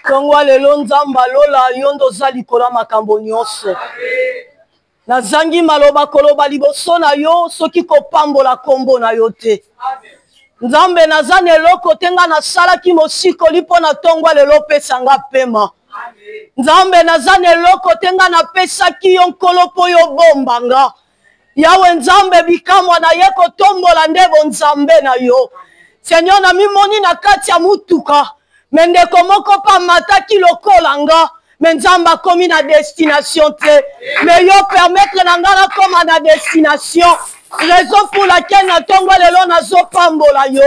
Tongwa lelo nzamba lola yondo zali kola makambo nyonso. Nazangi maloba koloba liboso na yo soki kopambola kombo na yo te. Nzambe nazane eloko tenga na sala ki mosiko lipo na tongwa lelo pesa nga pema. Nzambe nazane eloko tenga na pesa ki yo nkolo po yo bomba nga. Yawe nzambe bikamwa na ye kotombola ndebo nzambe na yo. Seigneur na mimoni na kati ya mutuka. Mendeko moko pa mataki lokola nga. Mais nzamba komi na destination te. Mais yo permettre na nga na koma na destination. Raison pour laquelle na tongwa lelo na zo pambola yo.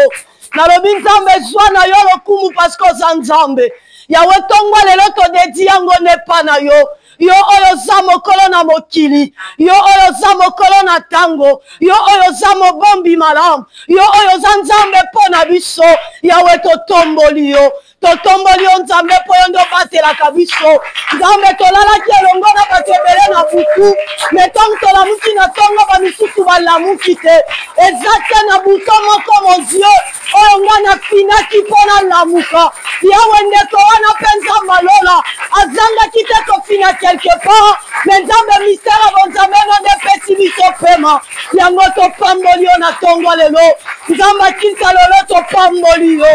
Na lobi nzambe zwa na yo lokumu parce que za nzambe. Yawe tongwa lelo to dedi yango ne pa na yo. Yo oyo za mokolo na mokili. Yo oyo za mokolo na tango. Yo oyo za mobombi malamu. Yo oyo za nzambe po na biso. Yawe to tomboli yo. Totomboli yo nzambe po yo ndo batela kabiso. Nzambe tolalaki elongo na bato ebele na butu. Metongo tolamuki na tongo ba misusu balamuki te. Ezate na buto moko mon Dieu. Oyo nga na finaki po na lamuka. Yawe ndeko wana penza malola. Azangaki te kofina quelque part. Mais nzambe mystère bon nzambe nde pesi biso pema. Yango topamboli yo na tongo lelo. Nzamba kinsa lelo topamboli yo.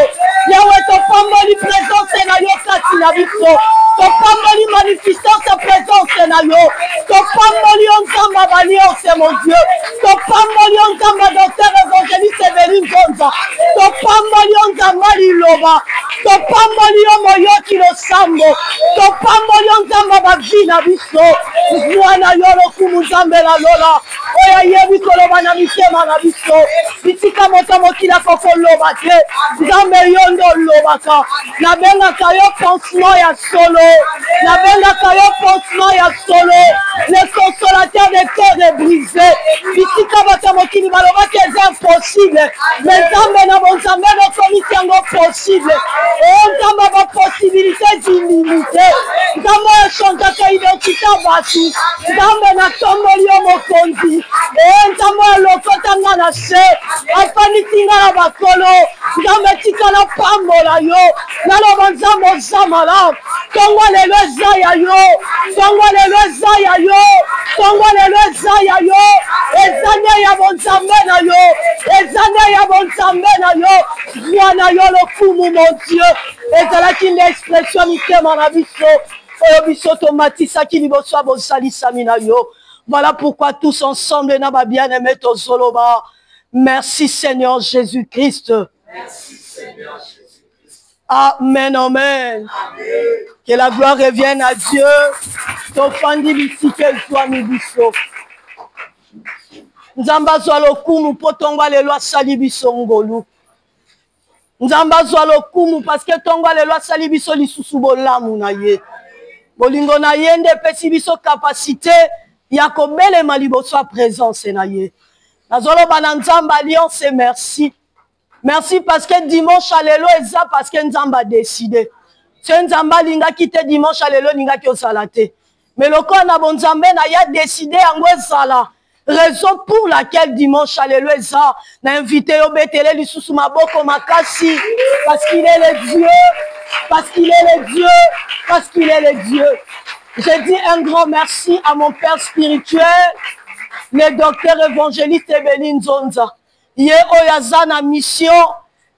Yawe topamboli présence na yo kati na biso. Topamboli manifestance présence na yo. Topamboli yo nzamba baliose mon Dieu. Topamboli yo nzamba docteur évangéliste Eveline Zonza. Topamboli yo nzamba liloba. Topamboli yo moyoki losambo. Topamboli yo nzamba bavi na biso. Mwana yo lokumu nzambe na lola. Oya yebi koloba na mitema na biso. Bitika moto mokila koko loba te. Nzambe yo ndo lobaka. Nabengaka yo pansement ya solo. Nabengaka yo pansement ya solo. Le consolateur des cœurs brisés. Bitika moto mokili baloba que c'est impossible. Mais nzambe na bon nzambe no komisi yango possible. Et nzambe ba possibilité illimitée. Nzambe changeaka identité batu. Nzambe na tomboli yo mokonzi. Et nzambe lokota nga na se. Afani na bakolo. Nzambe tika na pambola yo. Naloba nzambe ozamala. Tongwa lelo eza ya yo. Tongwa lelo eza ya yo. Tongwa lelo eza ya yo. Ezane ya bonzambe na yo. Ezane ya bonzambe na yo. Zwana yo lokumu mon Dieu. Ezalaki l'expression mitema na biso. Oyo biso tomatisaki liboso bosalisami na yo. Voilà pourquoi tous ensemble na ba bien-aimé tozoloba. Merci Seigneur Jésus-Christ. Merci Seigneur Jésus-Christ. Amen, amen. Amen. Que la gloire revienne à Dieu. Tofandi bisike zwami biso. Nzamba zwa lokumu potongwa lelo asali biso ngolu. Nzamba zwa lokumu parce que tongwa lelo asali biso lisusu bolamu na ye. Bolingo na ye nde pesi biso capacité ya kobelema liboso présence na ye. Nazoloba na nzamba alliance merci. Merci parce que dimanche à lelo eza parce que nzamba a décidé. C'est nzamba linga kite dimanche à lelo linga ki osalate. Mais le corps na bon nzambe na ya décidé yango ezala. Raison pour laquelle dimanche alléluia n'a invité au Betele lisusu maboko makasi parce qu'il est le Dieu, parce qu'il est le Dieu, parce qu'il est le Dieu. Je dis un grand merci à mon père spirituel, le docteur évangéliste Eveline Zonza. Ye oyaza na mission,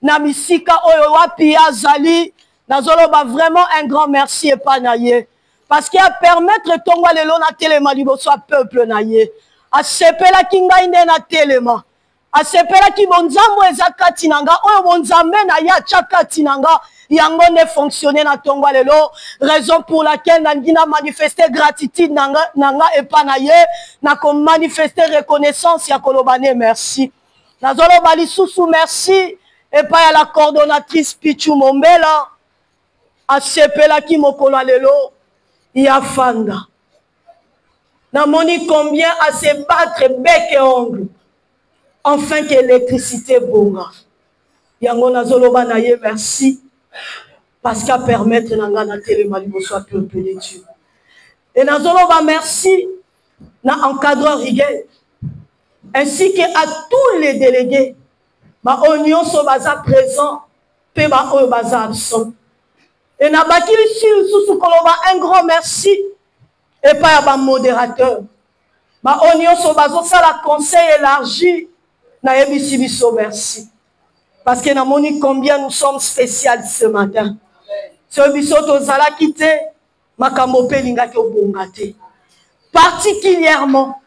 na misika oyo wapi azali, nazoloba vraiment un grand merci et pas naye. Parce qu'il a permettre tongwa lelo na telema liboso peuple naye. A sepela kinga inde na telema. A sepela ki bonzambo eza kati nanga oyo bonzambe na ya chakati nanga yango ne fonctionner na tongwa lelo. Raison pour laquelle nangina manifester gratitude nanga epa na ye na ko manifester reconnaissance ya kolobane merci. Nazolo bali susu merci epa ya la coordonnatrice Pichu Mombela. A sepela ki mokolo lelo ya fanda. Namoni combien à se battre bec et ongle. enfin que l'électricité bonga. Yango nazoloba na ye merci parce qu'à permettre nanga na télémali soit peuple de Dieu. Et nazoloba merci na encadreur Riguel ainsi que à tous les délégués. Ma oignon so baza présent, pe ba oyo baza absent. Et na bakili sous koloba un grand merci et pas à ba modérateur. Ma oignon so bazo ça la conseil élargi na yebisi biso merci. Parce que na moni combien nous sommes spéciaux ce matin. Ce biso tozala quitté makambo pe lingaki obongate. Particulièrement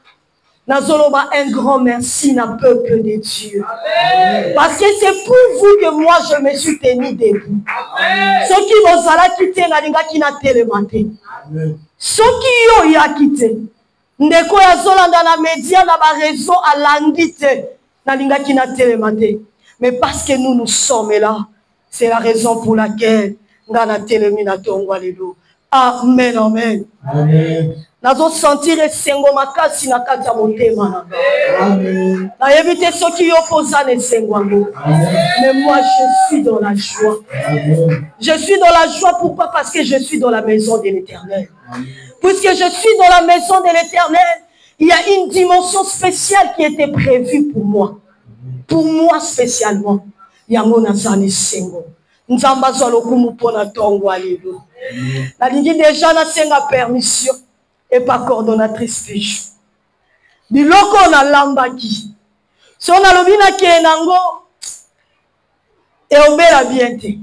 nazoloba un grand merci na peuple de Dieu. Amen. Parce que c'est pour vous que moi je me suis tenu debout. Ceux qui vont la quitter na linga qui na télématé. Ceux qui yo ya quitté. Ndeko ya zolanda na média na ba réseau à l'angité na linga qui na télématé. Mais parce que nous sommes là, c'est la raison pour laquelle ngana télémina tongwa lelo. Amen, amen. Amen. Nazo sentir esengo makasi na kati ya motema na nga. Amen. Na éviter ceux qui opposent à esengo ngo. Mais moi je suis dans la joie. Amen. Je suis dans la joie pourquoi? Parce que je suis dans la maison de l'Éternel. Puisque je suis dans la maison de l'Éternel, il y a une dimension spéciale qui était prévue pour moi. Pour moi spécialement. Yango nazani sengo. Nzamba zo lokumu pona tongo alelo. La ligne déjà na senga permission et pas coordonnatrice fiche. Biloko na lambaki. Si on a lobi na kenango et on met la bienté.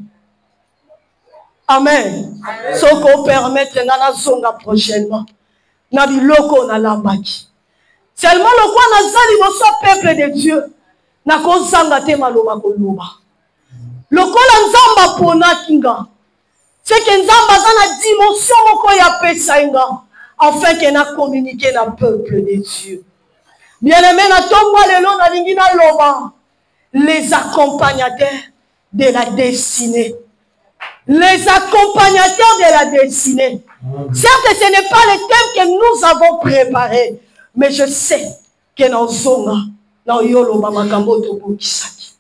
Amen. So qu'on permettre na zonga prochainement. Na biloko na lambaki. Seulement le quoi na zali bo so peuple de Dieu. Na ko zanga te maloba koloba. Lokola nzamba pona kinga. C'est que nzamba za na dimension moko ya pesa inga afin que na communiquer na peuple de Dieu. Bien-aimé na tomba lelo na lingi na loba les accompagnateurs de la destinée. Les accompagnateurs de la destinée. Certes, ce n'est pas le thème que nous avons préparé, mais je sais que dans Zonga, dans Yoloba Makambo Tobo Kisaki.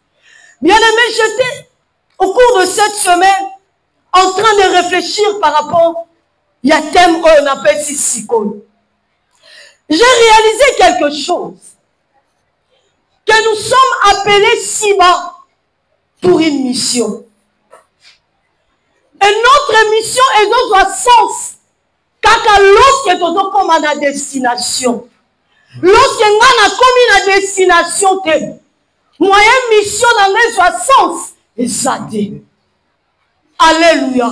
Bien-aimé, j'étais au cours de cette semaine en train de réfléchir par rapport il y a thème on appelle Sissikon. J'ai réalisé quelque chose. Que nous sommes appelés si-bas pour une mission. Et notre mission est dans un sens. Car lorsque nous sommes comme à la destination. Lorsque nous sommes comme à la destination, moyen mission dans un sens. Et ça dit. Alléluia.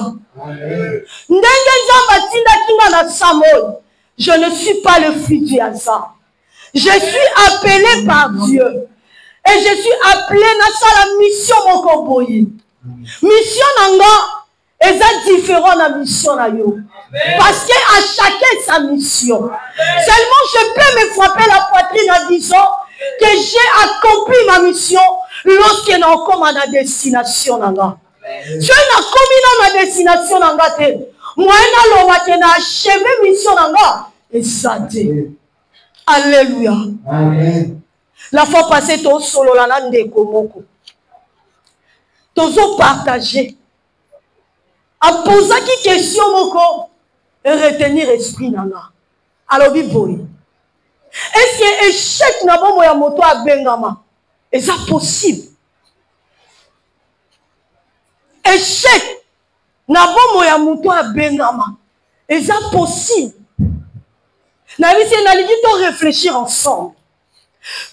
Je ne suis pas le fruit du hasard. Je suis appelé par Dieu. Et je suis appelé dans la mission mon comboyi. Mission nanga est différent de la mission na yo. Parce qu'à chacun sa mission. Seulement je peux me frapper la poitrine en disant que j'ai accompli ma mission lorsque nous sommes à la destination nanga. Si on a commis dans ma destination nanga te, moi na na achevé mission nanga et ça te. Alléluia. Amen. La fois passée ton solo la nande komoko. Tozo partager. A poser qui question moko et retenir esprit nanga. Alors biboy. Est-ce que échec na bon moya moto a bengama? Est-ce possible? Échec na bon moya moto a bengama. Est-ce possible? Na bisi na ligi to réfléchir ensemble.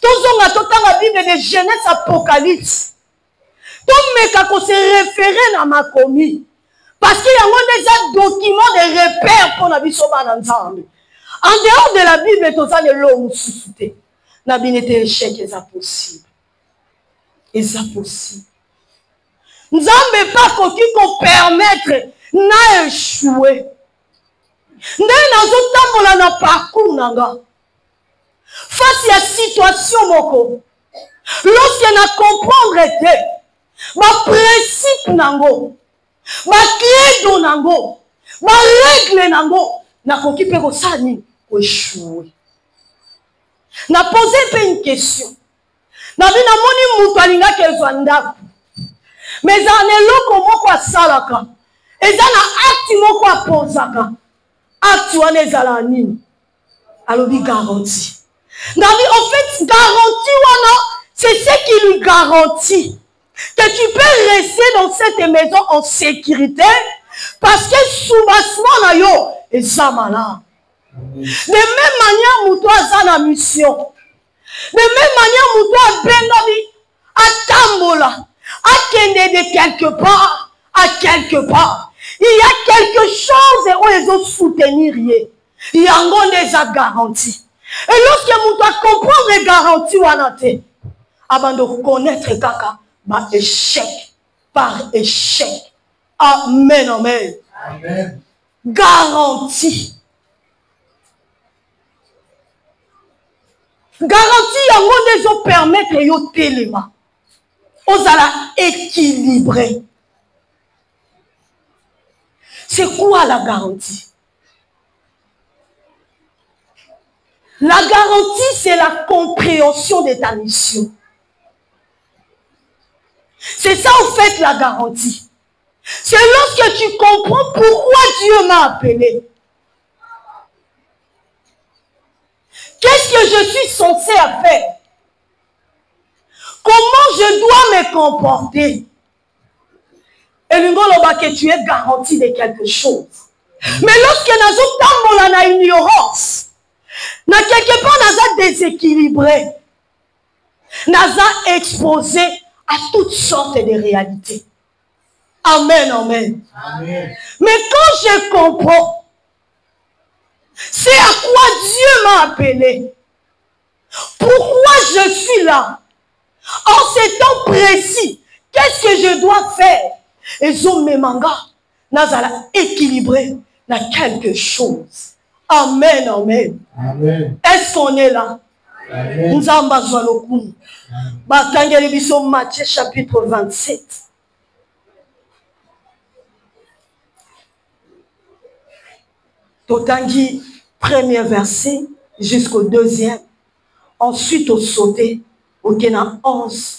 Tozonga totanga Bible de Genèse Apocalypse. Tomeka ko se référer na makomi. Parce qu'il y a déjà document de repères pour la biso bana nzambe. En dehors de la Bible, tout ça de l'homme sous-souté. Na binete échec est possible. Est possible. Nzambe pas qu'on permettre na échouer. Ndena zotambola na parcours nanga. Face à la situation moko. Lorsque na comprendre te, ma principe nango, ma credo nango, ma règle nango, na koki pe ko sani ko échouer. Na posé une question. Nabi na moni mutu alingaki ezwa ndako. Mais en eloko moko asalaka. Eza na acte moko aposaka. Acte wana ezala nini? Alobi garantie. Nabi en fait garantie wana, c'est ce qui lui garantit que tu peux rester dans cette maison en sécurité parce que soubassement na yo eza malade. De même manière mutu aza na mission. De même manière mutu abengami atambola akende de quelque part à quelque part. Il y a quelque chose où ils ont soutenir ye. Il y a encore des garanties. Et lorsque mutu a comprendre les garanties wana te, avant de connaître kaka ba échec par échec. Amen, amen. Amen. Garantie. Garantie yango des autres permettre yo téléma. Ozala équilibré. C'est quoi la garantie? La garantie, c'est la compréhension de ta mission. C'est ça en fait la garantie. C'est lorsque tu comprends pourquoi Dieu m'a appelé. Qu'est-ce que je suis censé faire? Comment je dois me comporter? Et que tu es garanti de quelque chose. Mais lorsque nous sommes dans ignorance, na quelque part nous sommes déséquilibrés, nous sommes exposés à toutes sortes de réalités. Amen, amen. Amen. Mais quand je comprends, c'est à quoi Dieu m'a appelé. Pourquoi je suis là? En ces temps précis, qu'est-ce que je dois faire? Et zo me manga, nazala équilibré dans quelque chose. Amen, amen. Amen. Est-ce qu'on est là? Amen. Nous avons besoin de nous. Batangeli biso Matthieu chapitre 27. Totangi premier verset jusqu'au deuxième. Ensuite au sauté au Kena 11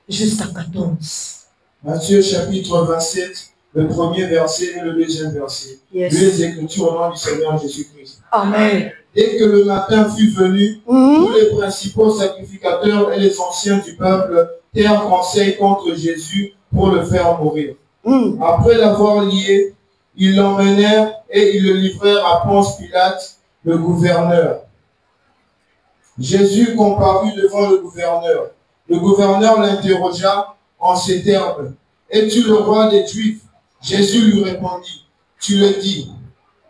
jusqu'à 14. Matthieu chapitre 27, le premier verset et le deuxième verset. Yes. Les Écritures au nom du Seigneur Jésus-Christ. Amen. Dès que le matin fut venu, tous les principaux sacrificateurs et les anciens du peuple tinrent conseil contre Jésus pour le faire mourir. Après l'avoir lié, ils l'emmenèrent et ils le livrèrent à Ponce Pilate, le gouverneur. Jésus comparut devant le gouverneur. Le gouverneur l'interrogea en ces termes. Es-tu le roi des Juifs? Jésus lui répondit. Tu le dis.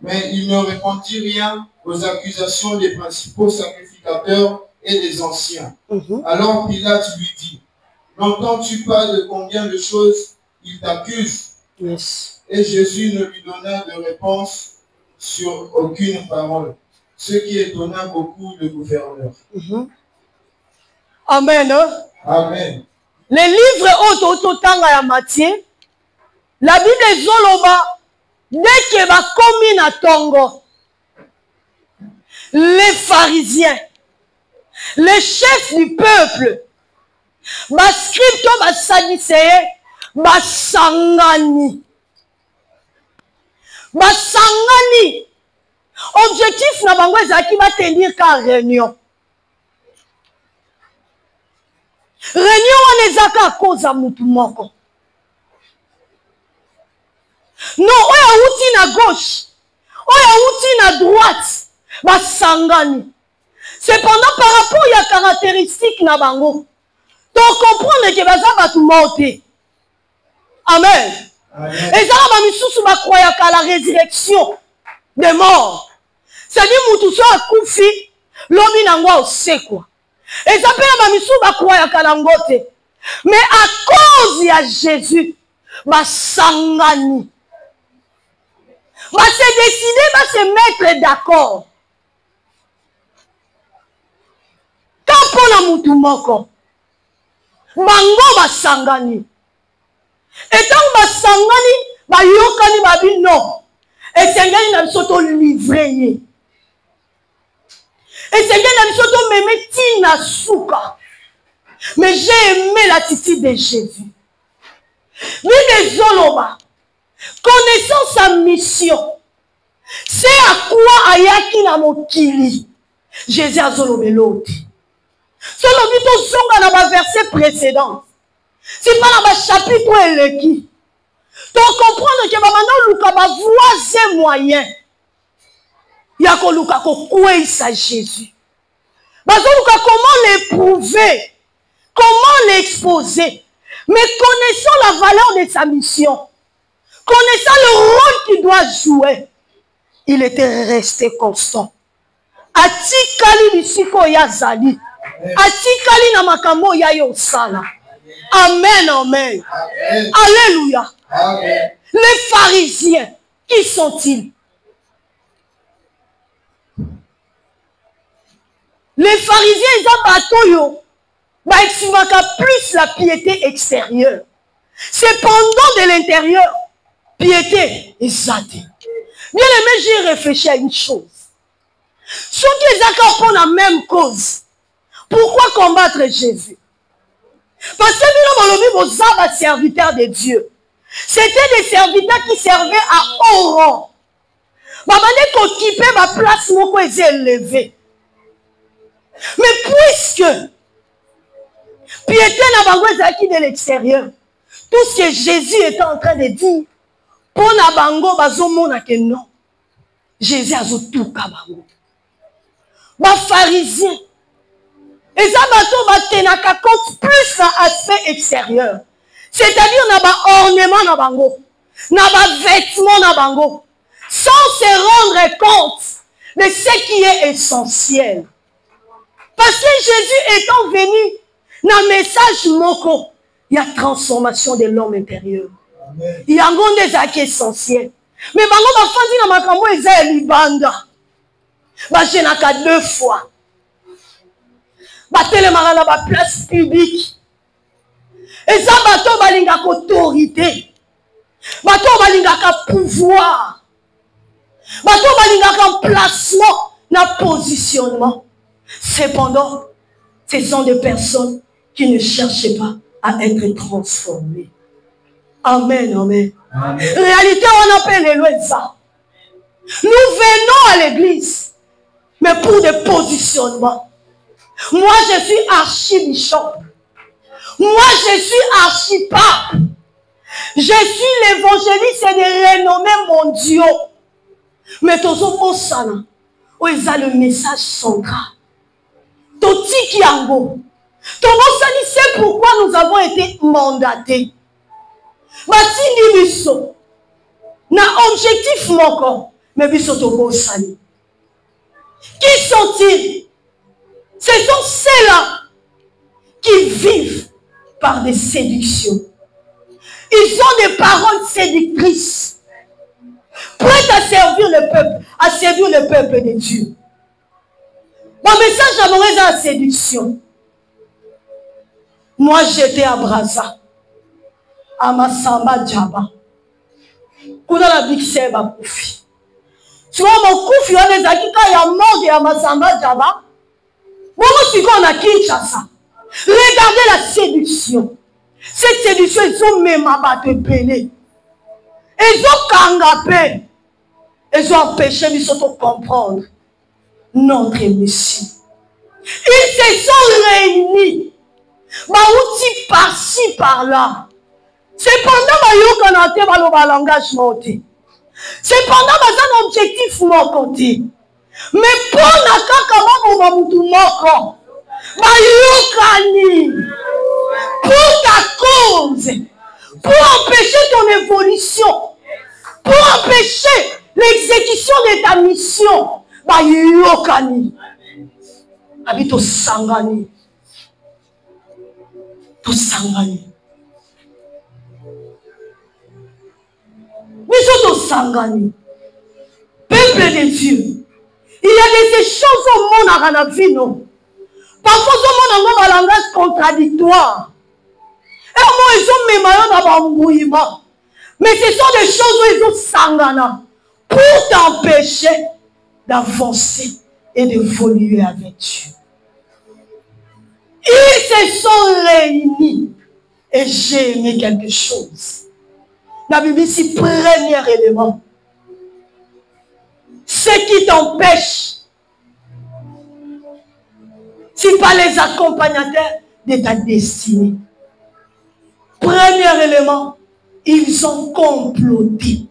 Mais il ne répondit rien aux accusations des principaux sacrificateurs et des anciens. Alors Pilate lui dit, n'entends-tu pas de combien de choses il t'accuse? Yes. Et Jésus ne lui donna de réponse sur aucune parole, ce qui étonna beaucoup le gouverneur. Amen. Amen. Les livres autotanga ya Matthieu, la Bible ezoloba dès que ba komi na tongo, les pharisiens, les chefs du peuple, ba scripto ba sadducéens, ba sangani. Ba sangani. Objectif na bango ezaki ba tenir ka réunion. Réunion wana ezaka akoza mutu moko. Non, oyo outi na gauche, oyo outi na droite, basangani. Cependant, par rapport à la caractéristique na bango, tu comprends que baza batu morte. Amen. Et ça va misusu ba croire qu'à la résurrection des morts. C'est-à-dire mutu so akufi, lobi nangwa osekwa. Et ça peut être misusu ba croire qu'à la ngote. Mais à cause de Jésus, basangani. Va se décider, va se mettre d'accord. Quand pour la mutu moko, bango basangani. Et tant basangani, ba yokani babi non. Et sengani na bisoto livré. Et sengani na bisoto meme tina suka. Mais j'ai aimé l'attitude de Jésus. Bible ezoloba, connaissant sa mission, c'est à quoi ayaki na mokili. Jésus azolobelo te. Solobi tozonga na ba verset précédent. C'est pas dans ba chapitre eleki. Donc comprendre que maintenant luka ba voisin moyen. Yako luka ko kwesa Jésus. Bazoluka comment l'éprouver, comment l'exposer. Mais connaissant la valeur de sa mission, connaissant le rôle qu'il doit jouer, il était resté constant. Atikali bisiko ya zali. Atikali na makambo ya yosala. Amen, amen. Amen. Alléluia. Amen. Les pharisiens, qui sont-ils? Les pharisiens, ils ont batoyo. Bah, ils plus la piété extérieure. Cependant, de l'intérieur, piété est zadée. Bien aimé, j'ai réfléchi à une chose. Ceux qui ont la même cause, pourquoi combattre Jésus? Parce que nous sommes serviteurs de Dieu. C'était des serviteurs qui servaient à haut rang. Ils ont occupé ma place, mon élevé. Mais puisque piété n'a pas acquis de l'extérieur, tout ce que Jésus était en train de dire, pour na bango bazomona que non, Jésus a tout kabango. Ba pharisien, et ça bato compte plus l'aspect extérieur, c'est-à-dire na ba ornement na bango, na ba vêtement na bango, sans se rendre compte de ce qui est essentiel. Parce que Jésus étant venu dans le message moko, il y a transformation de l'homme intérieur. Il y a un des actes essentiels. Mais bango ba fandi na makambo eza libanda. Ba jenaka 2 fois. Ba telemaka na ba place publique. Et ça bato balingaka autorité. Bato balingaka pouvoir. Bato balingaka placement na positionnement. Cependant, ce sont des personnes qui ne cherchent pas à être transformées. Amen, amen. Amen. Réalité, on appelle les lois ça. Nous venons à l'église, mais pour des positionnements. Moi, je suis archibishop. Moi, je suis archipape. Je suis l'évangéliste et des renommés mondiaux. Mais tous au sana, où ils ont le message central. Toti Kiango. C'est pourquoi nous avons été mandatés. Batindi biso. Na objectif moko. Mais biso tobo sani. Qui sont-ils? Ce sont ceux-là qui vivent par des séductions. Ils ont des paroles séductrices. Prêts à servir le peuple, à séduire le peuple de Dieu. Mon message d'amour est la séduction. Moi, j'étais à Brazza, à Massamba Djaba. Kuna la big seba koufi. Tu vois, mon koufi, on les a dit quand il y a mort à Massamba Djaba. Moi, je suis qu'on a Kinshasa. Regardez la séduction. Cette séduction, ils ont même abattu pelé. Ils ont kangapé. Ils ont empêché de se comprendre notre mission. Ils se sont réunis. Baouti par-ci, par-là. Cependant, bayokanate baloba langage monté. Cependant, un objectif mon côté. Mais pour la kaka mamutu moko. Bayokani. Pour ta cause. Pour empêcher ton évolution. Pour empêcher l'exécution de ta mission. Bayokani. Habito sangani. Tout sangani. Mais tout sangani. Peuple de Dieu. Il y a des choses au monde à la vie, non? Parfois, au monde a un langage contradictoire. Et au moins, ils ont mis maillot dans l'embrouillement. Mais ce sont des choses où ils ont sangana pour t'empêcher d'avancer et d'évoluer avec Dieu. Ils se sont réunis. Et j'ai aimé quelque chose. La Bible dit, premier élément. Ce qui t'empêche, c'est pas les accompagnateurs de ta destinée. Premier élément, ils ont comploté.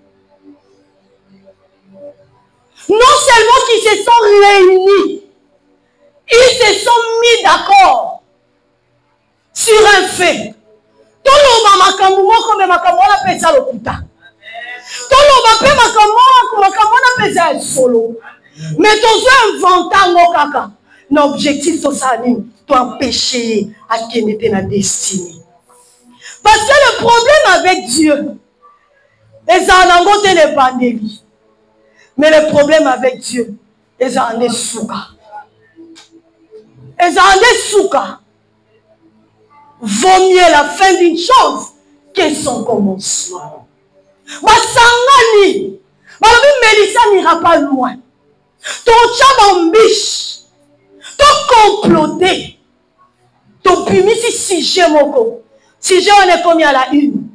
Non seulement qu'ils se sont réunis, ils se sont mis d'accord sur un fait. Tout le monde comme makambo na pesa lokuta. Tout le monde makambo na pesa solo. Mais tous inventant ngokaka. L'objectif de ça, c'est empêcher à qui n'était la destinée. Parce que le problème avec Dieu, les anangote ne pandémie. Mais le problème avec Dieu, les en des souka. Les en des souka. Vaut mieux la fin d'une chose que son commencement. Basangani, Mélissa n'ira pas loin. Ton tchab biche. Ton comploté. Ton pumi si sujet moko. Si on est commis à la une.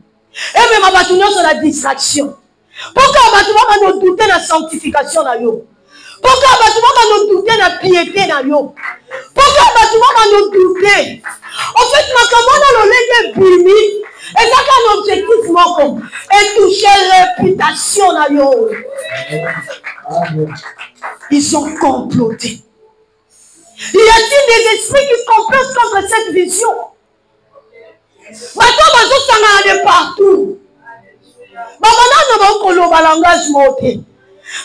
Et même ma bâtonnière sur la distraction. Pourquoi ma nous douter de la sanctification na yo? Pourquoi ma nous douter de la piété na yo? Pourquoi ma nous douter? En fait, ma commande le pumi. Et ça qu'un objectif moko. Et toucher réputation na yo. Ils ont comploté. Y a-t-il des esprits qui complotent contre cette vision? Maintenant, je suis partout. Je suis langage monté.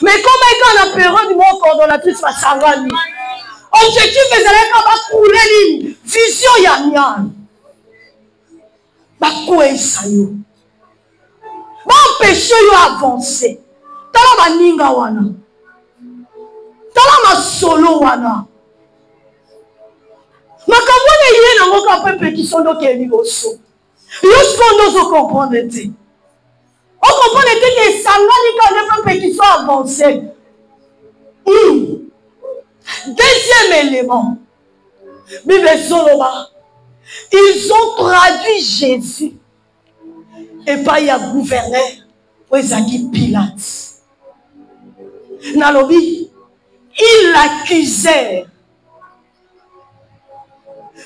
Mais comme il y a une période, mon coordonnatrice va s'engager. Objectif, c'est de couler ligne. Vision, il y a rien. Je suis empêcher d'avancer. Tala ma ninga wana. Tala ma solo wana. Ma kamone yé na ngoka pepe qui sont donc élus au saut. Jusqu'on nous comprendre. On comprend que les sangani quand les peuples qui sont avancés. Deuxième élément. Bible Soloma. Ils ont traduit Jésus. Et pas il y a gouverneur. Oezaki Pilate. Nalobi. Ils l'accusèrent.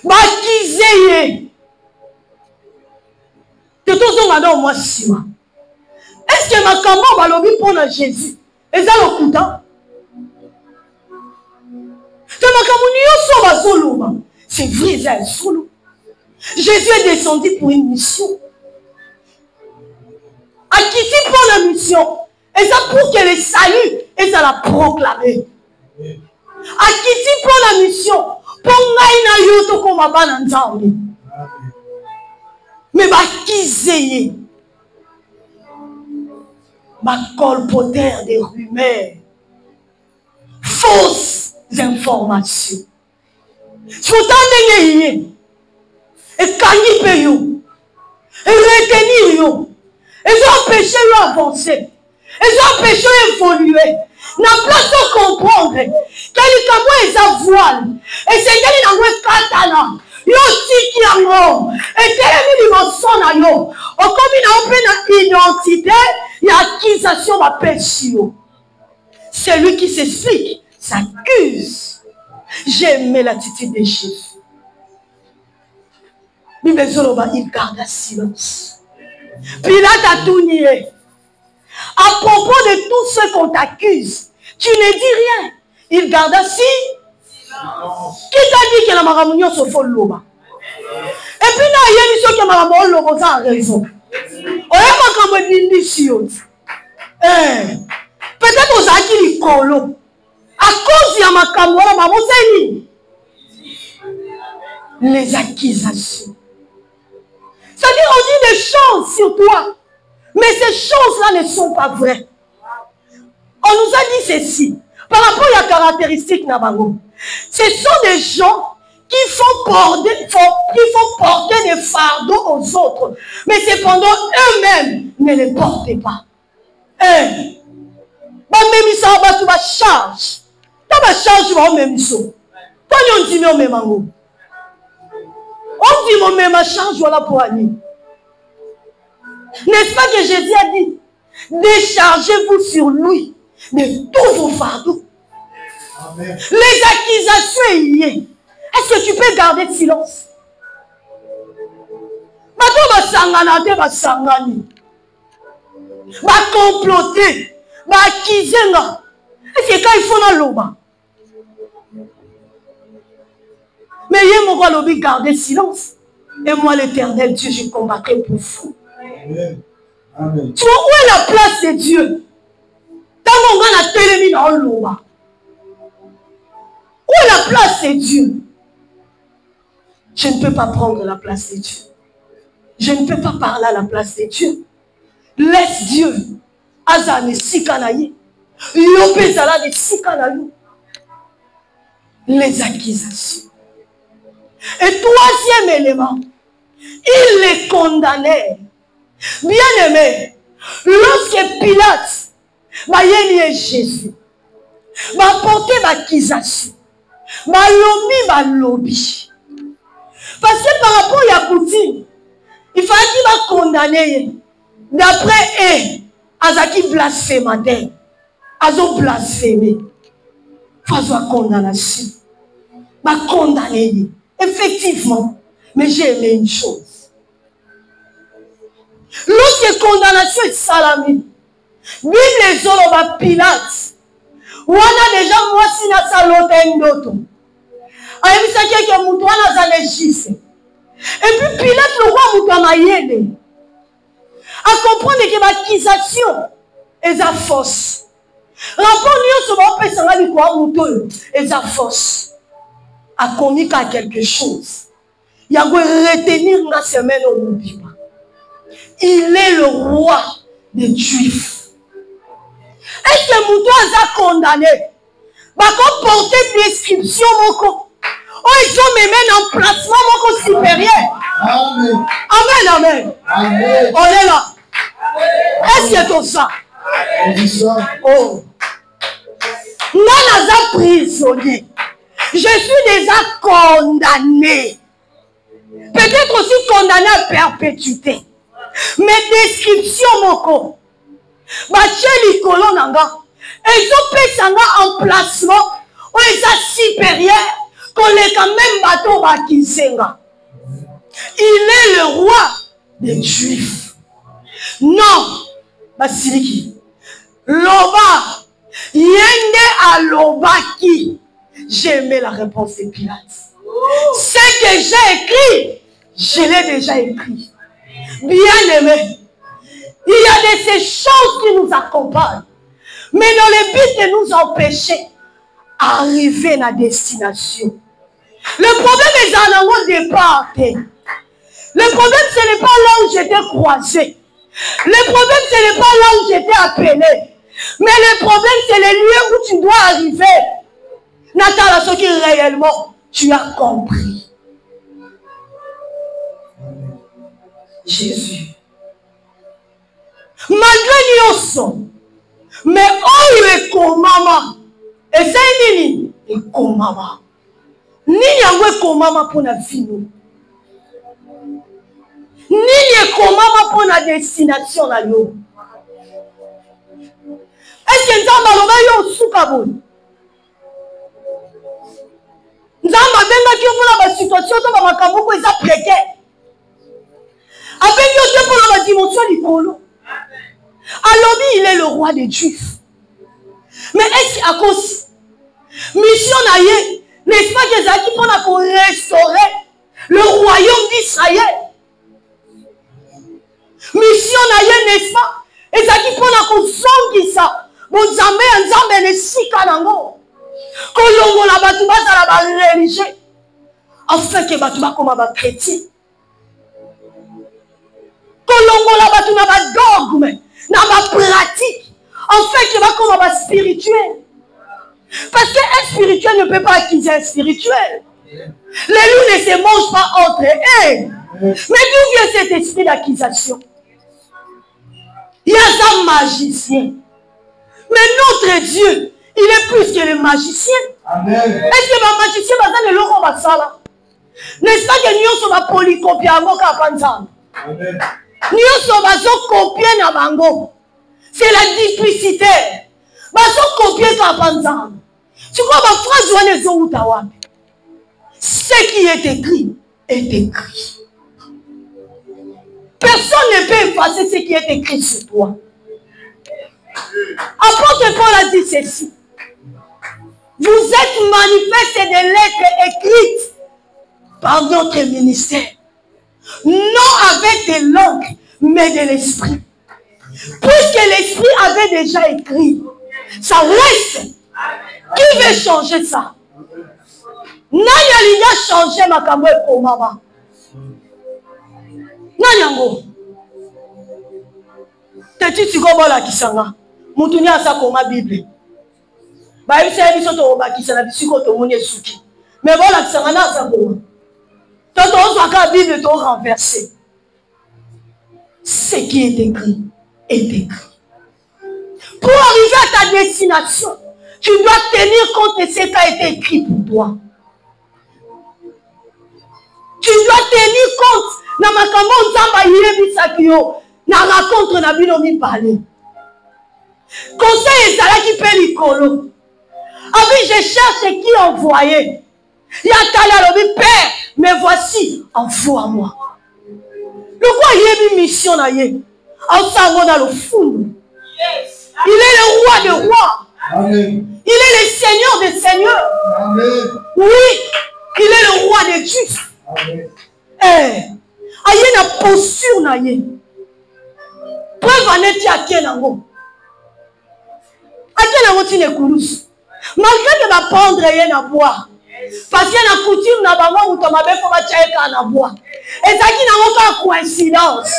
Baptisé. De tous les gens, moi, Sima. Est-ce que ma caméra va lobby pour Jésus? Et ça, le coup d'an? C'est vrai, c'est un solo. Jésus est descendu pour une mission. À qui c'est pour la mission? Et ça pour que le salut, et ça l'a proclamé. À qui c'est pour la mission? Mais qui c'est? Ma colporteur des rumeurs, fausses informations. Faut t'enlever et gagner payot et retenir yo et empêcher d'avancer et empêcher d'évoluer. Na place de comprendre quel est sa voile et c'est quel est la katana yo tiki yango et quel est dimension na yo au comme une identité et accusation ma péché. Celui qui s'explique s'accuse. J'ai aimé l'attitude de Jésus. Bible Zoloba, il garda silence. Pilate a tout nié. À propos de tout ce qu'on t'accuse, tu ne dis rien. Il garda silence. Qui t'a dit que la maramounion se fait l'oba? Et puis là, il y a une chose que la maramounion a raison. Peut-être aux acquis colo. À cause de ma caméra, les accusations. C'est-à-dire, on dit des choses sur toi. Mais ces choses-là ne sont pas vraies. On nous a dit ceci. Par rapport à la caractéristique Nabango. Ce sont des gens qui font porter des fardeaux aux autres. Mais cependant, eux-mêmes ne les portent pas. Même ça va tout charge. Tu vas charge même ça. Toi on dit même mango. On dit mon même charge, voilà pour aller. N'est-ce pas que Jésus a dit, déchargez-vous sur lui de tous vos fardeaux. Amen. Les accusations y est. Est-ce que tu peux garder silence? Bato basangana te basangani. Ba comploter, ba accuser nga. Est-ce que quand il faut na loba? Mais il y a mon lobby garder silence. Et moi l'Éternel Dieu, je combattrai pour vous. Amen. Amen. Tu vois où est la place de Dieu? Tant qu'on a télémis dans le loba. Où est la place de Dieu? Je ne peux pas prendre la place de Dieu. Je ne peux pas parler à la place de Dieu. Laisse Dieu. Azane sikanaye. Yopezala de sikanaye. Les accusations. Et troisième élément, il les condamnait. Bien aimé, lorsque Pilate va y Jésus, va porter l'accusation, va lobby. Parce que par rapport à Yakouti, il fallait qu'il va condamner. D'après eux, Azaki blasphémateur, Azo blasphémé. Faisons condamnation. Va condamner. Effectivement. Mais j'ai aimé une chose. Lorsque condamnation est salamée, Bible les autres va Pilate. On a déjà moi si na salote ndoto. Ayebisa que mutu wana za légiste. Et puis Pilate le roi mutu mayele. À comprendre que l'accusation est à force. Rapport nous sur va pesa ngani kwa mutu est à force. A communiquer à quelque chose. Il y a retenir la semaine au Moubiba. Il est le roi des Juifs. Est-ce que Moutou a condamné? Va porter description moko. Oh, ils ont même un emplacement moko supérieur. Amen. Amen, amen. Amen. On est là. Est-ce que c'est ça? On dit ça. Oh. Non, on a prisonnier. Je suis déjà condamné. Peut-être aussi condamné à perpétuité. Mais description moko. Bacheli kolonanga. Ils ont fait un emplacement où ils sont supérieurs qu'on les quand même bateau bakisenga. Il est le roi des Juifs. Non. Basiliki. Loba. Yende a lobaki. J'ai aimé la réponse de Pilate. Ce que j'ai écrit, je l'ai déjà écrit. Bien aimé, il y a de ces choses qui nous accompagnent, mais dans le but de nous empêcher d'arriver à la destination. Le problème est en un départ. Le problème, ce n'est pas là où j'étais croisé. Le problème, ce n'est pas là où j'étais appelé. Mais le problème, c'est le lieu où tu dois arriver. Nathalie, ce qui réellement, tu as compris. Jésus. Malgré Nyoso, mais oh, il est comme maman. Et c'est nini? Il est comme maman. Nini est comme maman pour la vie. Nini est comme maman pour la destination. Est-ce que nous avons un soukabou? Nous avons une situation où nous avons une précaire. Avec nous, pour la dimension du colo. Alors, il est le roi des Juifs. Mais est-ce qu'à cause mission naïe, n'est-ce pas que Zaki pour restaurer le royaume d'Israël? Mission naïe, n'est-ce pas? Et Zaki pour ça. Bon, Nzambe ne sika nango. Kolongo la batuba za la religieux. Afin que batuba comme ba chrétien. Kolongo la batuba ba dogme, na ba pratique. Afin que ba comme ba spirituel. Parce qu'un spirituel ne peut pas acquérir un spirituel. Les loups ne se mangent pas entre eux. Mais d'où vient cet esprit d'acquisition? Il y a un magicien. Mais notre Dieu, il est plus que le magicien. Amen. Est-ce que le magicien va dans le logo basala? N'est-ce pas que nous sommes polycopiés à Moka Panzam? Nous sommes copiés à Bango. C'est la duplicité. Nous sommes copiés à Panzam. Tu vois ma phrase où on est au Tawabi. Ce qui est écrit est écrit. Personne ne peut effacer ce qui est écrit sur toi. Apôtre Paul a dit ceci. Vous êtes manifestés des lettres écrites par notre ministère. Non avec des langues, mais de l'esprit. Puisque l'esprit avait déjà écrit, ça reste. Qui veut changer ça? Nani a changé ma camoué pour maman? Nani yango? T'es-tu tu comprends la kisanga? Moutounia a sa comme Bible. Bah, il s'est dit au bas qui s'en a dit sur le monde souki. Mais voilà, ça n'a pas ça pour moi. Quand on voit que la Bible est renversée, ce qui est écrit est écrit. Pour arriver à ta destination, tu dois tenir compte de ce qui a été écrit pour toi. Tu dois tenir compte de ma caméra na rencontre na binomi parler. Conseil est là qui paie l'icolo. Abi, je cherche qui envoyé. Il y a Kala Lobi, Père, mais voici, envoie-moi. Le quoi il y a une mission là, il est le fond. Il est le roi des rois. Amen. Il est le seigneur des seigneurs. Amen. Oui, il est le roi des justes. Amen. Eh, il y a une posture là, preuve en est à quel angle. À quel angle tu ne coulous? Malgré que va prendre rien à boire. Parce qu'il y a une coutume dans le moment où tu m'as fait à boire. Et ça qui n'a aucune coïncidence.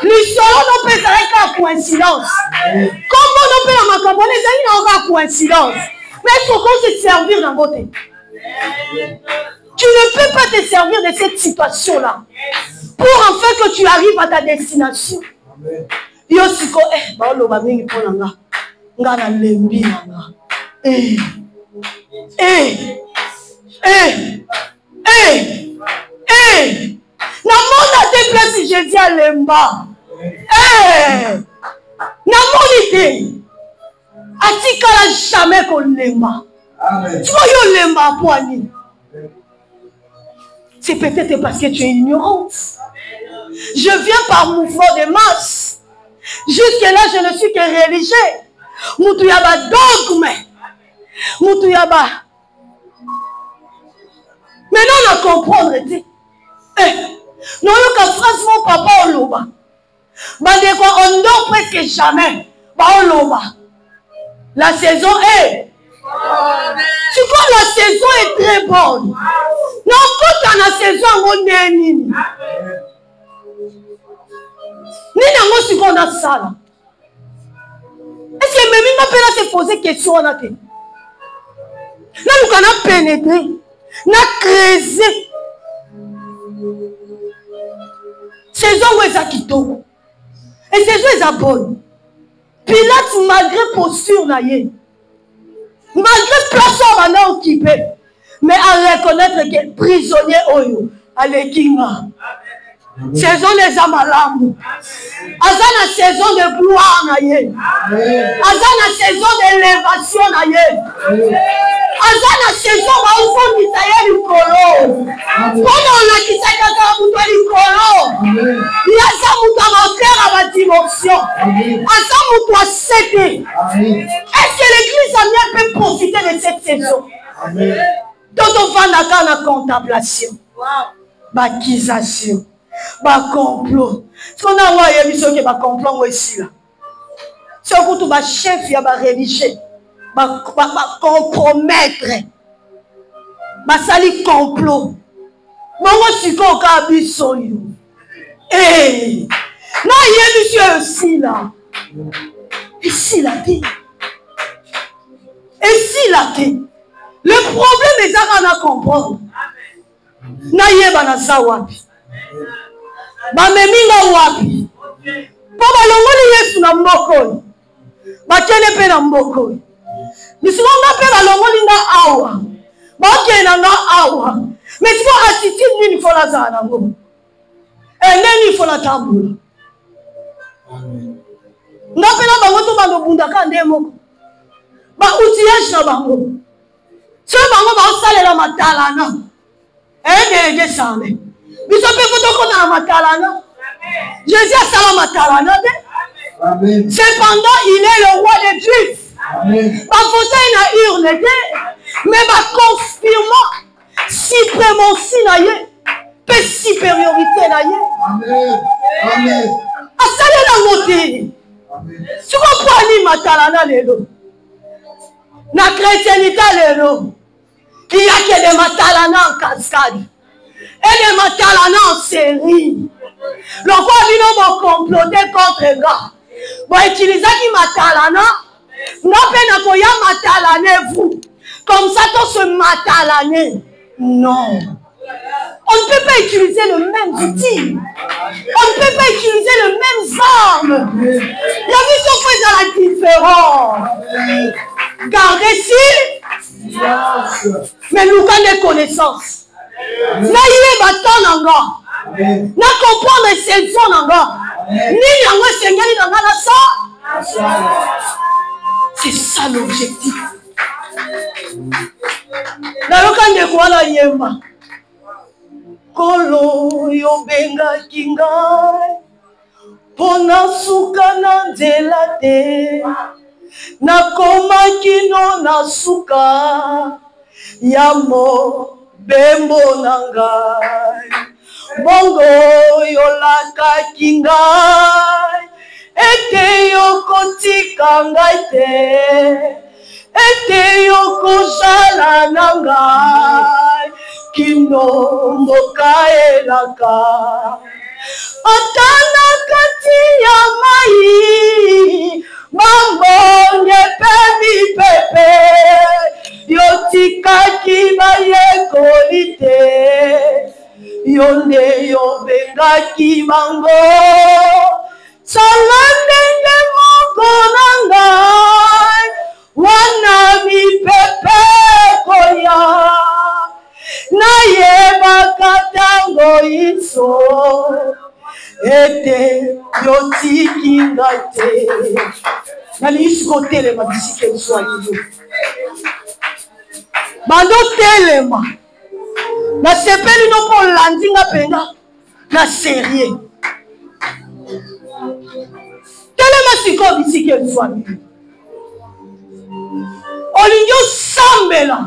L'histoire n'a pas de coïncidence. Comment on peut la macabonner, ça n'a aucune coïncidence. Mais il faut qu'on se servir dans votre. Tu ne peux pas te servir de cette situation-là. Pour enfin que tu arrives à ta destination. Yosiko, baolo ba mingi pona nga. Nga na lembi nga. Na mona te place je dis à lemba. Na monite. Atikala jamais ko lemba. Tu vois yo lemba poani. C'est peut-être parce que tu es ignorante. Je viens par mouvement de masse. Jusque-là, je ne suis que religieux. Moutouyaba dogme. Moutouyaba. Maintenant, on a comprendre. Non, le France, mon papa, on l'oba. On dort presque jamais. On l'oba. La saison est. Tu vois, la saison est très bonne. Non, quand la saison, on est nini. Nina si on a ça là. Est-ce que même il m'a se poser question on a fait. Là nous on a pénétré, on a creusé. Saison où est-ce qu'il tombe? Et saison est bonne. Pilate malgré posture là y. Malgré place on a occupé, mais à reconnaître que prisonnier oyo à l'équima. Saison des amalamu. Azana saison de gloire naye. Azana saison d'élévation naye. Azana saison ba ufondi taye likolo. Kono na kisaka ka muto likolo. Yaza muto ma cœur à ma dimension. Asa muto a cédé. Est-ce que l'église a bien pu profiter de cette saison? Toto vanaka na contemplation. Bakisation. Ba complot. Ce qu'on a envoyé, c'est que ba complot ici là. C'est que tout ba chef ya ba religieux, ba compromettre, ba sali complot. Bongo siko ka biso yo. Eh, na yé monsieur aussi là. Ici là dit. Ici là dit. Le problème est qu'on a comprendre. Na yé ba na sawapi. Bameminga wapi po balongoli Yesu na mboko bakene pe na mboko misimonga pe balongoli nga awa bakene nga awa Mais si vous attitude, il faut la zanango. Et même il faut la tambour. N'a pas la bango to bango bunda kandemo. Ba outillage na bango. Si bango ba osale la matalana. Délégué samé. Biso pe foto ko na matalana. Jésus a sala matalana. Amen. Cependant, il est le roi des Juifs. Ma fauteuil n'a urne, mais ma confirmant suprématie na ye, pe supériorité na ye. Amen. Amen. Asale na moté. Tu comprends ni matalana lelo. Na chrétienité lelo. Il y a que des matalana en cascade. Et des matalana en série. Le roi vino va comploter contre gars. Bon, utilisez qui matalana. Non, mais n'a pas matalane vous. Comme ça, tout se matalane. Non. On ne peut pas utiliser le même outil. On ne peut pas utiliser le même arme. Il y a vu ce fait dans la différence. Gardez si. Mais nous avons des connaissances. N'ayez pas tant encore. Na comprendre les saisons encore. Ni yango sengeli dans la ça. C'est ça l'objectif. Na lokande kwa la yemba. Kolo yo benga kingai. Pona suka na nzela te. Na koma kino na suka. Yamo bembo nangai. Bongo yolaka kingai. Ete yoko tika ngai te. Ete yoko sala nangai. Kino mboka elaka. Atana kati ya mai. Mambo nyepebi pepe. Yotika kiba yekolite. Yonde yo bengaki bango. Salandenge moko nangai. Wana mi pepe koya. Naye bakatango iso. Ete yotiki ngate. Nali isko telema bisike iswa yiyo. Bando telema. Na sepeli no po landinga penga. Na sérieux. Telema siko bisike iswa yiyo. Olingyo sambela.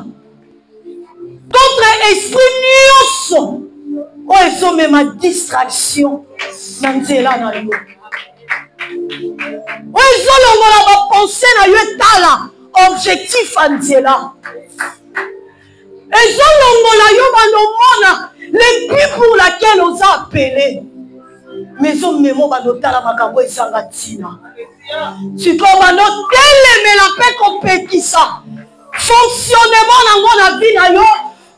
Contre esprit nyonso. O eso mema distraction. Nanzela na yo. O eso longola ba pensée na yo etala. Objectif anzela. Eso longola yo banomona. Le but pour laquelle on a appelé. Mais on memo banotala makambo esanga tina. Tu peux banotel mais la paix compétissa. Fonctionnement nango na vie na yo.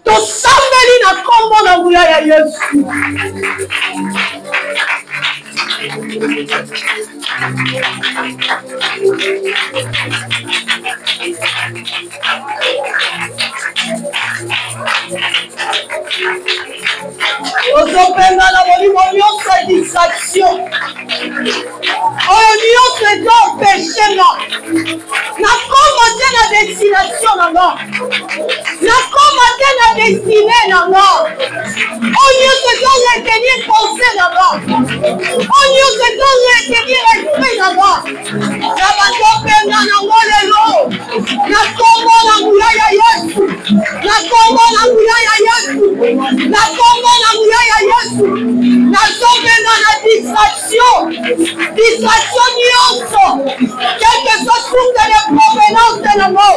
To sambeli na kombo na nguya ya Yesu. Ozopenga na molimo nyonso ya distraction. Oyo nyonso ezopeshe nga. Nakoma te na destination na nga. Nakoma te na destine na nga. Oyo nyonso ezoretenir pensée na nga. Oyo nyonso ezoretenir esprit na nga. Na bazopenga nango lelo. Nakombo na nguya ya Yesu. Nakombo na nguya ya Yesu. Nakombo na nguya ya Yesu. Nazopenga na distraction. Distraction nyonso. Quel que soit source de provenance de nango.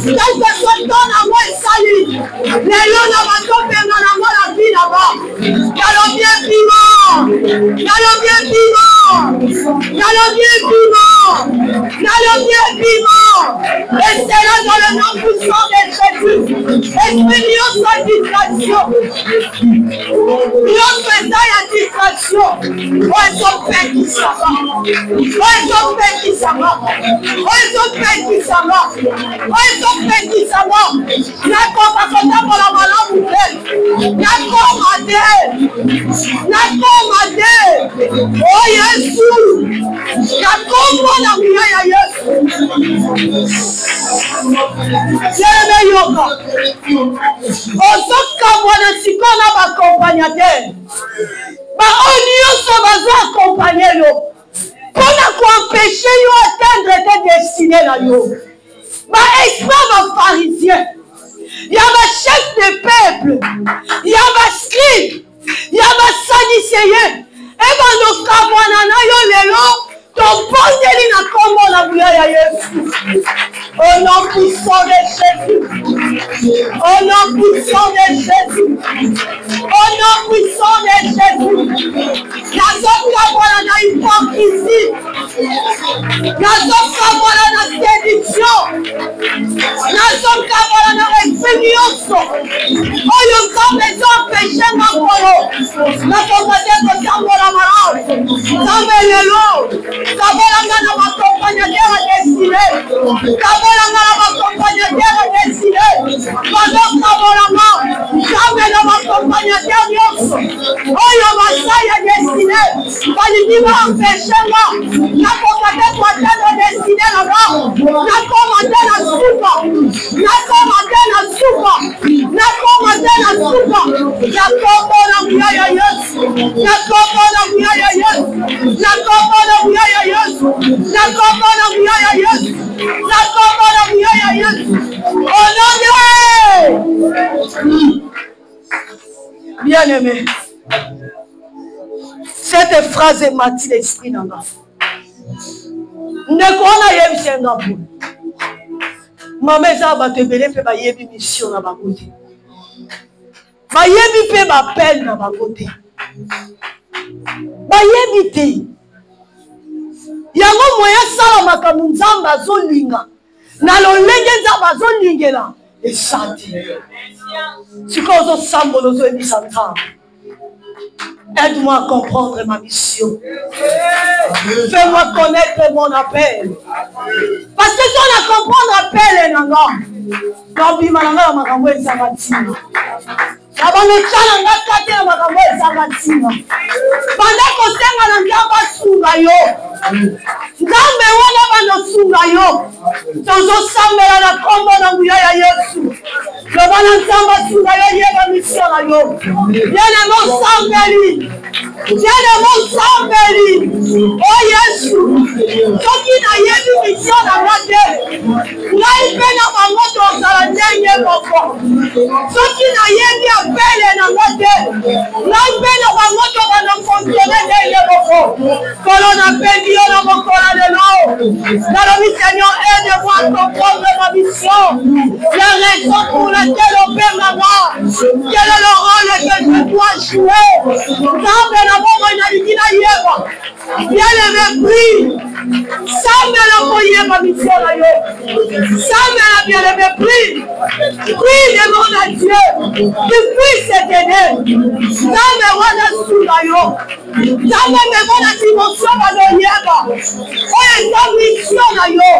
Quel que soit ton nango esali. Lelo na bazopenga nango la vie là-bas. Dans le bien vivant. Dans le bien vivant. Dans le bien vivant. Dans le bien vivant. Et c'est là dans le nom puissant de Jésus. Esprit nyonso distraction. Nyonso eza ya distraction. mission. Oh, ils sont pères qui s'en va. Oh, ils sont pères qui s'en va. Oh, ils sont pères qui s'en va. Oh, ils sont pères qui s'en va. N'akoma kota pour la malamu. N'akoma de. N'akoma de. Oh, Jésus. N'akoma na miya ya Yesu. Yeme yoka. Osoka mwana sikona ba accompagnateur. Ba onyoso baza accompagner yo. Pour empêcher yo atteindre tes destinées là yo. Ba expert ba pharisien. Il y a ma chef de peuple. Il y a ma scribe. Il y a ma sadicéen. Et ben nos kamwana yo lelo. Ton bon délit n'a comme la bouilla ya Yesu. Au nom puissant de Jésus. Au nom puissant de Jésus. Au nom puissant de Jésus. La zone kabwana na hypocrisie. La zone kabwana na séduction. La zone kabwana na expérience. Oh, yo kambe zo péché makolo. La komate ko tambola marao. Tambe lelo. Kabolanga na accompagnateur destiné. Kabolanga na accompagnateur destiné. Pendant Kabolanga, jamais na accompagnateur nyonso. Oyo basaya destiné. Balini va empêcher moi. Na komate ko atteindre destiné là-bas. Na komate na soupa. Na komate na soupa. Na komate na soupa. Na komona muya ya Yesu. Na komona muya ya Yesu. Na komona muya ya Yesu. La commande de Yesu. La commande de Yesu. Au nom de bien-aimé. Cette phrase est mati l'esprit dans moi. Ne connais pas Singapour. Maman ça va te béler pe ba yebi mission na ba côté. Ba yebi pe ba appel na ba côté. Ba yebi te. Yango moya sala makambo nzamba azolinga na lolenge nzamba azolingela esante sikoyo ozosambolo ozoyebisa nzambe. Aide-moi à comprendre ma mission. Fais-moi connaître mon appel. Parce que si on a comprendre l'appel, nabima nanga ya makambo ezanga ntina. Nabametsala nga kate ya makambo ezanga ntina. Banda kosenga na nzambe asunga yo. Nzambe wana banosunga yo. Tozosambela na kombo na nguya ya Yesu. Loba na nzambe asunga yo yeba mission na yo. Bien-aimé osambeli. Bien-aimé osambeli. Oh Yesu. Soki na yebi mission na nga te. Ngai mpe na bango tozala ndenge moko. Soki na yebi apele na nga te. Ngai mpe na bango tokana fonctionne ndenge moko. Kolo napeli yo na mokola lelo. Nalobi Seigneur, aide-moi à comprendre ma mission. La raison pour laquelle on perd ma mort. Quel est le rôle que je dois jouer? Sambe na momo inaliki na yeba. Bien-aimé, prie. Sambe na moye ma mission na yo. Sambe na bien-aimé, prie. Prie, demande à Dieu. Tu puisses t'aider. Sambe wana sula yo. Sambe me wana dimension na yo yeba. Oye sa mission na yo.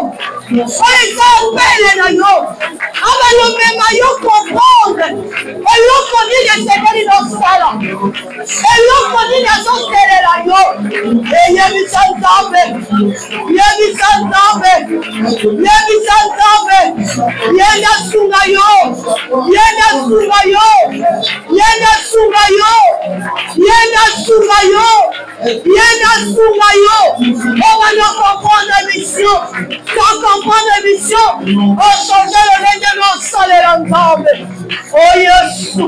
Oye sa appel na yo. Aba yo mema yo comprendre. Eloko ni de sekeli no sala. Eloko ni de so selela yo. Yebisa nzambe. Yebisa nzambe. Yebisa nzambe. Yenda sunga yo. Yenda sunga yo. Yenda sunga yo. Yenda sunga yo. Yenda sunga yo. On va nous comprendre la mission. Sans comprendre la mission, on change le règne de nos salaires ensemble. Oh Yesu.